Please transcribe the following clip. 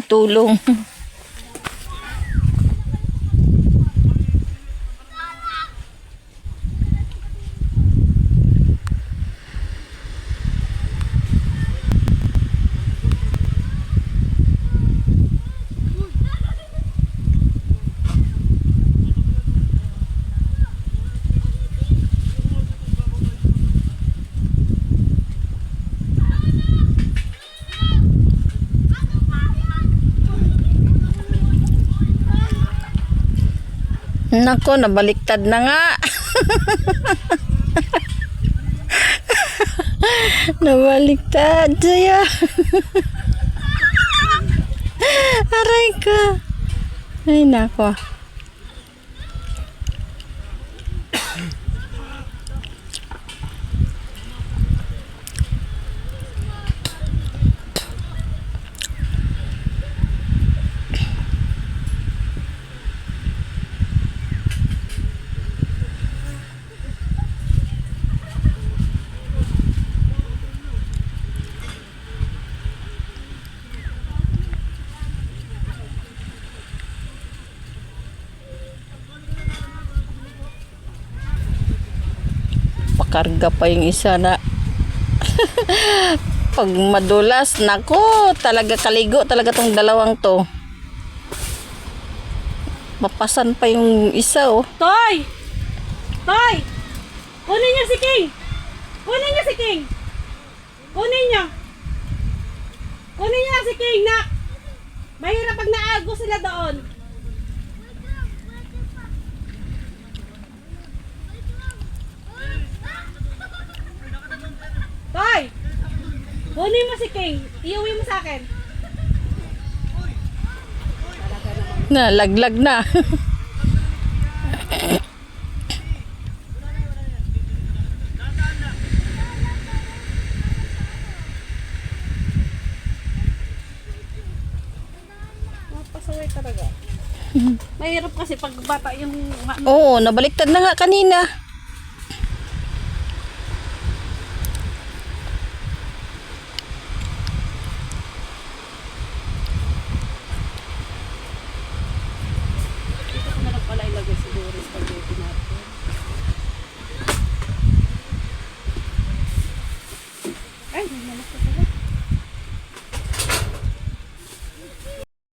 Tulong. Nako, nabaliktad na nga. Nabaliktad saya. Aray ka. Ay nako. Pakarga pa yung isa na pag madulas, nako, talaga kaligo talaga tong dalawang to. Mapasan pa yung isa oh. Toy! Toy! Kunin niyo si King! Kunin niyo si King! Kunin niyo! Kunin niyo si King na! Mahirap pag naago sila doon. Toy! Kunin mo si King. Iuwi mo sa akin. Nalaglag na. Napasaway talaga. Mahirap kasi pag bata yung... Oo, nabaliktad na nga kanina.